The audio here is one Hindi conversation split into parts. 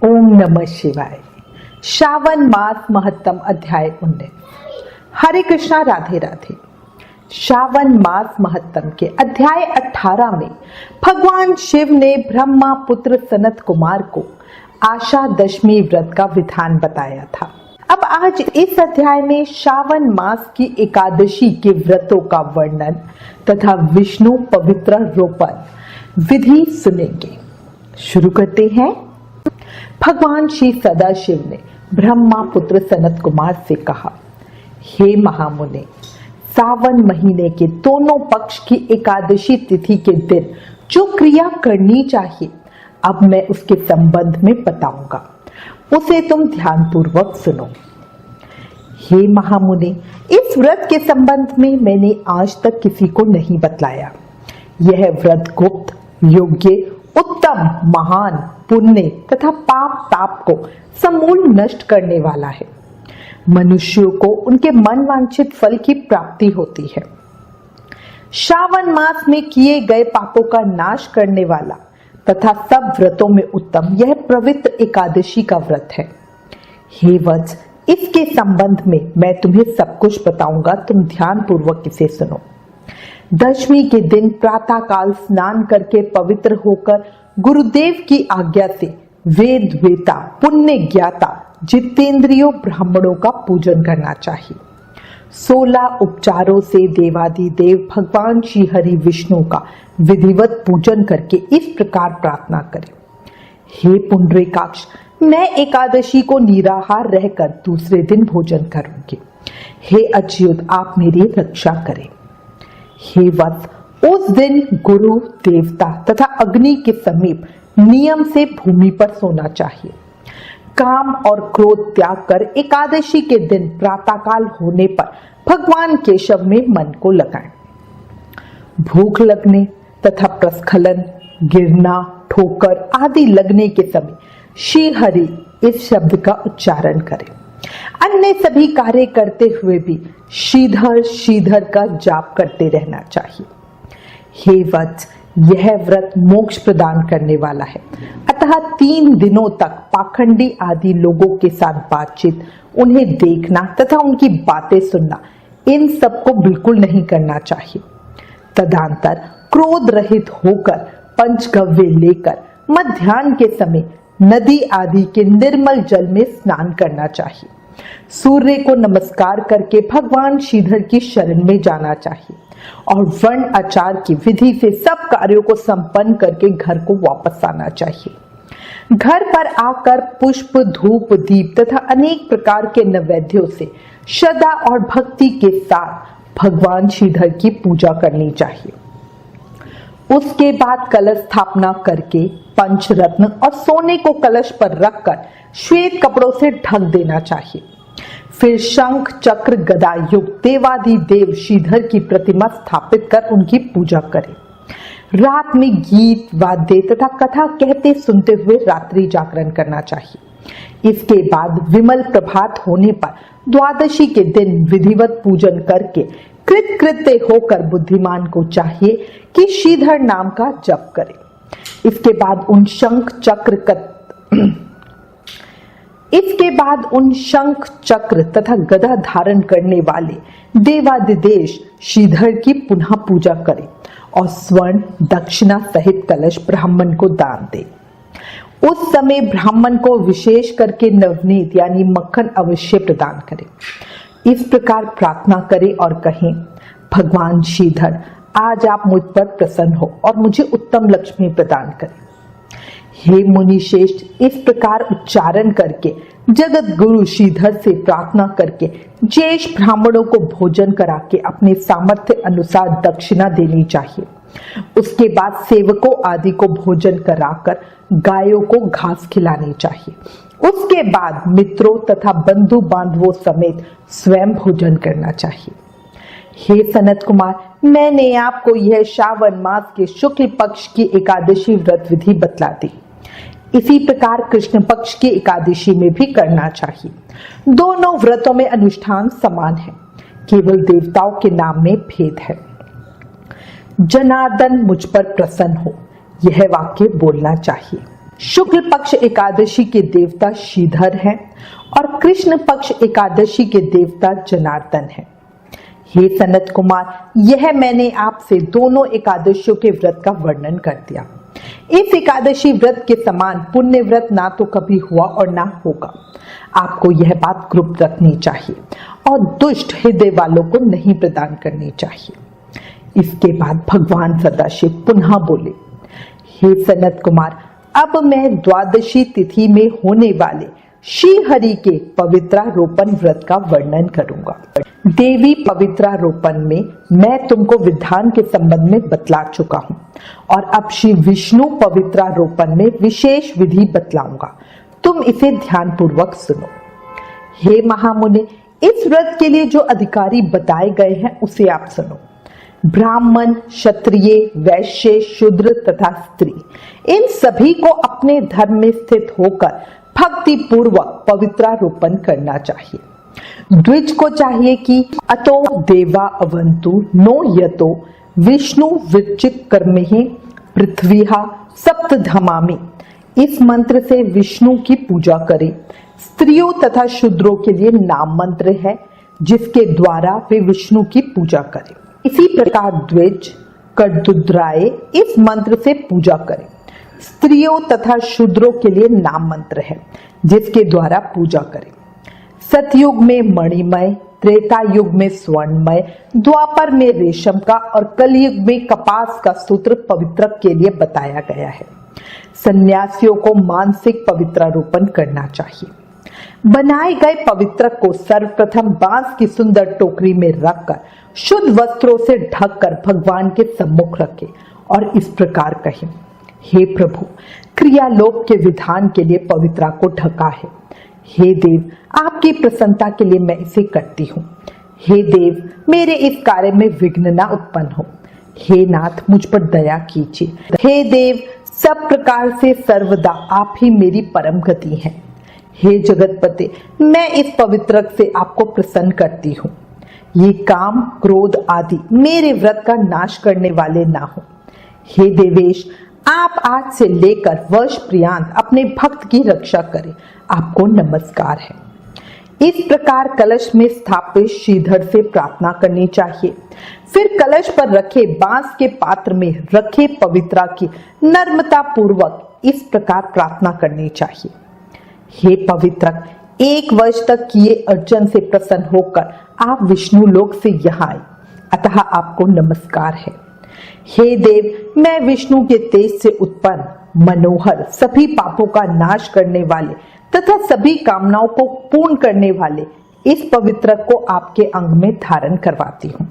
ओम नमः शिवाय। श्रावण मास महत्तम अध्याय 19। हरे कृष्णा, राधे राधे। श्रावण मास महत्तम के अध्याय 18 में भगवान शिव ने ब्रह्मा पुत्र सनत कुमार को आशा दशमी व्रत का विधान बताया था। अब आज इस अध्याय में श्रावण मास की एकादशी के व्रतों का वर्णन तथा विष्णु पवित्र रोपण विधि सुनेंगे। शुरू करते हैं। भगवान श्री सदाशिव ने ब्रह्मा पुत्र सनत कुमार से कहा, हे महामुने, सावन महीने के दोनों पक्ष की एकादशी तिथि के दिन जो क्रिया करनी चाहिए, अब मैं उसके संबंध में बताऊंगा, उसे तुम ध्यानपूर्वक सुनो। हे महामुने, इस व्रत के संबंध में मैंने आज तक किसी को नहीं बतलाया। यह व्रत गुप्त, योग्य, उत्तम, महान, पुण्य तथा पाप ताप को समूल नष्ट करने वाला है। मनुष्यों को उनके मन वांछित फल की प्राप्ति होती है। श्रावण मास में किए गए पापों का नाश करने वाला तथा सब व्रतों में उत्तम यह पवित्र एकादशी का व्रत है। हे वत्स, इसके संबंध में मैं तुम्हें सब कुछ बताऊंगा, तुम ध्यान पूर्वक इसे सुनो। दशमी के दिन प्रातः काल स्नान करके पवित्र होकर गुरुदेव की आज्ञा से वेद वेता, पुण्य ज्ञाता, जितेंद्रियों ब्राह्मणों का पूजन करना चाहिए। 16 उपचारों से देवादिदेव भगवान श्री हरि विष्णु का विधिवत पूजन करके इस प्रकार प्रार्थना करें। हे पुंडरीकाक्ष, मैं एकादशी को निराहार रहकर दूसरे दिन भोजन करूंगी। हे अच्युत, आप मेरी रक्षा करें। हे वत्स, उस दिन गुरु, देवता तथा अग्नि के समीप नियम से भूमि पर सोना चाहिए। काम और क्रोध त्याग कर एकादशी के दिन प्रातःकाल होने पर भगवान केशव में मन को लगाएं। भूख लगने तथा प्रस्खलन, गिरना, ठोकर आदि लगने के समय श्री हरि इस शब्द का उच्चारण करें। अन्य सभी कार्य करते हुए भी श्रीधर श्रीधर का जाप करते रहना चाहिए। हे वत्स, यह व्रत मोक्ष प्रदान करने वाला है, अतः 3 दिनों तक पाखंडी आदि लोगों के साथ बातचीत, उन्हें देखना तथा उनकी बातें सुनना, इन सब को बिल्कुल नहीं करना चाहिए। तदंतर क्रोध रहित होकर पंचगव्य लेकर मध्याह्न के समय नदी आदि के निर्मल जल में स्नान करना चाहिए। सूर्य को नमस्कार करके भगवान श्रीधर की शरण में जाना चाहिए और वर्ण आचार की विधि से सब कार्यों को संपन्न करके घर को वापस आना चाहिए। घर पर आकर पुष्प, धूप, दीप तथा अनेक प्रकार के नैवेद्यों से श्रद्धा और भक्ति के साथ भगवान श्रीधर की पूजा करनी चाहिए। उसके बाद कलश स्थापना करके पंचरत्न और सोने को कलश पर रखकर श्वेत कपड़ों से ढक देना चाहिए। फिर शंख, चक्र, गदा युक्त देवादिदेव श्रीधर की प्रतिमा स्थापित कर उनकी पूजा करें। रात में गीत, वाद्य तथा कथा कहते सुनते हुए रात्रि जागरण करना चाहिए। इसके बाद विमल प्रभात होने पर द्वादशी के दिन विधिवत पूजन करके कृतकृत्य होकर बुद्धिमान को चाहिए कि श्रीधर नाम का जप करे। इसके बाद उन शंख चक्र तथा गदा धारण करने वाले देवादिदेश श्रीधर की पुनः पूजा करें और स्वर्ण, दक्षिणा सहित कलश ब्राह्मण को दान दे। उस समय ब्राह्मण को विशेष करके नवनीत यानी मक्खन अवश्य प्रदान करें। इस प्रकार प्रार्थना करें और कहें, भगवान श्रीधर, आज आप मुझ पर प्रसन्न हो और मुझे उत्तम लक्ष्मी प्रदान करें। हे मुनि श्रेष्ठ, इस प्रकार उच्चारण करके जगत गुरु श्रीधर से प्रार्थना करके ज्येष्ठ ब्राह्मणों को भोजन करा के अपने सामर्थ्य अनुसार दक्षिणा देनी चाहिए। उसके बाद सेवकों आदि को भोजन कराकर गायों को घास खिलानी चाहिए। उसके बाद मित्रों तथा बंधु बांधवों समेत स्वयं भोजन करना चाहिए। हे सनत कुमार, मैंने आपको यह श्रावण मास के शुक्ल पक्ष की एकादशी व्रत विधि बतला दी। इसी प्रकार कृष्ण पक्ष की एकादशी में भी करना चाहिए। दोनों व्रतों में अनुष्ठान समान है, केवल देवताओं के नाम में भेद है। जनार्दन मुझ पर प्रसन्न हो, यह वाक्य बोलना चाहिए। शुक्ल पक्ष एकादशी के देवता श्रीधर हैं और कृष्ण पक्ष एकादशी के देवता जनार्दन हैं। हे सनत कुमार, यह मैंने आपसे दोनों एकादशियों के व्रत का वर्णन कर दिया। इस एकादशी व्रत के समान पुण्य व्रत ना तो कभी हुआ और ना होगा। आपको यह बात गुप्त रखनी चाहिए और दुष्ट हृदय वालों को नहीं प्रदान करनी चाहिए। इसके बाद भगवान सदाशिव पुनः बोले, हे सनत कुमार, अब मैं द्वादशी तिथि में होने वाले श्री हरि के पवित्रारोपण व्रत का वर्णन करूंगा। देवी पवित्रारोपण में मैं तुमको विधान के संबंध में बतला चुका हूं और अब श्री विष्णु पवित्रारोपण में विशेष विधि बतलाऊंगा। तुम इसे ध्यान पूर्वक सुनो। हे महामुनि, इस व्रत के लिए जो अधिकारी बताए गए हैं उसे आप सुनो। ब्राह्मण, क्षत्रिय, वैश्य, शूद्र तथा स्त्री, इन सभी को अपने धर्म में स्थित होकर भक्ति पूर्वक पवित्रारोपण करना चाहिए। द्विज को चाहिए कि अतो देवा अवंतु नो यतो विष्णु विचिक कर्महि पृथ्वीहा सप्त धमामि, इस मंत्र से विष्णु की पूजा करें। स्त्रियों तथा शूद्रों के लिए नाम मंत्र है जिसके द्वारा वे विष्णु की पूजा करें। इसी प्रकार द्विज, कड़दुद्राय इस मंत्र से पूजा करें। स्त्रियों तथा शूद्रों के लिए नाम मंत्र है जिसके द्वारा पूजा करें। सतयुग में मणिमय, त्रेता युग में स्वर्णमय, द्वापर में रेशम का और कलयुग में कपास का सूत्र पवित्रक के लिए बताया गया है। सन्यासियों को मानसिक पवित्रारोपण करना चाहिए। बनाए गए पवित्रक को सर्वप्रथम बांस की सुंदर टोकरी में रखकर शुद्ध वस्त्रों से ढककर भगवान के सम्मुख रखें और इस प्रकार कहें, हे प्रभु, क्रियालोक के विधान के लिए पवित्रा को ढका है। हे देव, आपकी प्रसन्नता के लिए मैं इसे करती हूँ। हे देव, मेरे इस कार्य में विघ्न न उत्पन्न हो। हे नाथ, मुझ पर दया कीजिए। हे देव, सब प्रकार से सर्वदा आप ही मेरी परम गति हैं। हे जगतपते, मैं इस पवित्रक से आपको प्रसन्न करती हूँ। ये काम, क्रोध आदि मेरे व्रत का नाश करने वाले ना हो। हे देवेश, आप आज से लेकर वर्ष पर्यंत अपने भक्त की रक्षा करें। आपको नमस्कार है। इस प्रकार कलश में स्थापित श्रीधर से प्रार्थना करनी चाहिए। फिर कलश पर रखे बांस के पात्र में रखे पवित्रा की नम्रता पूर्वक इस प्रकार प्रार्थना करनी चाहिए, हे पवित्रक, 1 वर्ष तक किए अर्चन से प्रसन्न होकर आप विष्णु लोक से यहाँ आए, अतः आपको नमस्कार है। हे देव, मैं विष्णु के तेज से उत्पन्न मनोहर, सभी पापों का नाश करने वाले तथा सभी कामनाओं को पूर्ण करने वाले इस पवित्रक को आपके अंग में धारण करवाती हूँ।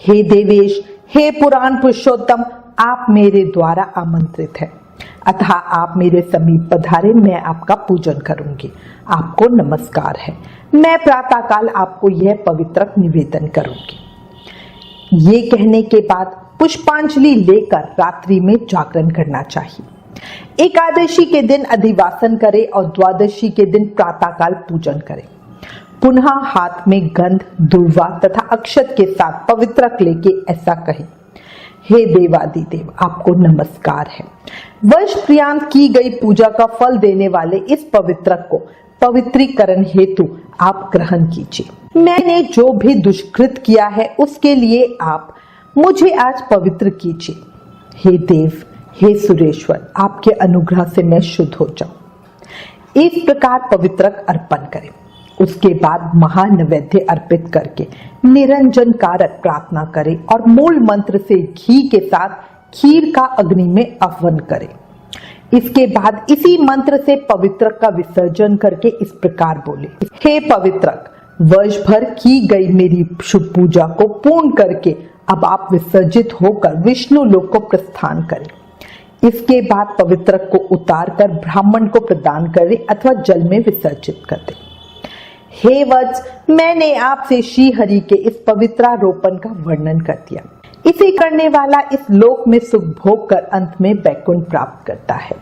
हे देवेश, हे पुराण पुरुषोत्तम, आप मेरे द्वारा आमंत्रित हैं, अतः आप मेरे समीप पधारे, मैं आपका पूजन करूंगी। आपको नमस्कार है। मैं प्रातःकाल आपको यह पवित्रक निवेदन करूंगी। ये कहने के बाद पुष्पांजलि लेकर रात्रि में जागरण करना चाहिए। एकादशी के दिन अधिवासन करें और द्वादशी के दिन प्रातःकाल पूजन करें। पुनः हाथ में गंध, दूर्वा तथा अक्षत के साथ पवित्रक लेके ऐसा कहें, हे देवादिदेव, आपको नमस्कार है। वर्ष पर्यंत की गई पूजा का फल देने वाले इस पवित्रक को पवित्रीकरण हेतु आप ग्रहण कीजिए। मैंने जो भी दुष्कृत किया है उसके लिए आप मुझे आज पवित्र कीजिए। हे देव, हे सुरेश्वर, आपके अनुग्रह से मैं शुद्ध हो जाऊं। इस प्रकार पवित्रक अर्पण करें। उसके बाद महानैवेद्य अर्पित करके निरंजन कारक प्रार्थना करें और मूल मंत्र से घी के साथ खीर का अग्नि में आह्वान करें। इसके बाद इसी मंत्र से पवित्रक का विसर्जन करके इस प्रकार बोले, हे पवित्रक, वर्ष भर की गई मेरी शुभ पूजा को पूर्ण करके अब आप विसर्जित होकर विष्णु लोक को प्रस्थान करें। इसके बाद पवित्रक को उतार कर ब्राह्मण को प्रदान करें अथवा जल में विसर्जित कर दें। हे वत्स, मैंने आपसे श्री हरि के इस पवित्रारोपण का वर्णन कर दिया। इसे करने वाला इस लोक में सुख भोग कर अंत में वैकुंठ प्राप्त करता है।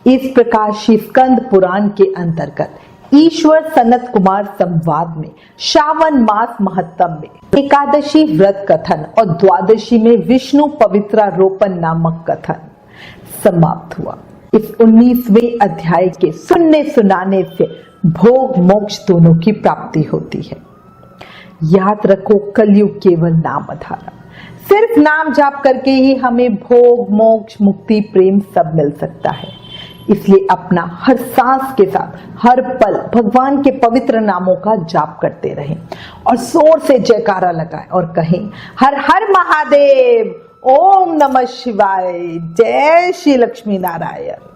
इस प्रकार श्री स्कंद पुराण के अंतर्गत ईश्वर सनत कुमार संवाद में श्रावण मास महत्तम में एकादशी व्रत कथन और द्वादशी में विष्णु पवित्रारोपण नामक कथन समाप्त हुआ। इस 19वें अध्याय के सुनने सुनाने से भोग मोक्ष दोनों की प्राप्ति होती है। याद रखो, कलयुग केवल नाम आधारा, सिर्फ नाम जाप करके ही हमें भोग मोक्ष मुक्ति प्रेम सब मिल सकता है। इसलिए अपना हर सांस के साथ हर पल भगवान के पवित्र नामों का जाप करते रहें और जोर से जयकारा लगाएं और कहें, हर हर महादेव, ओम नमः शिवाय, जय श्री लक्ष्मी नारायण।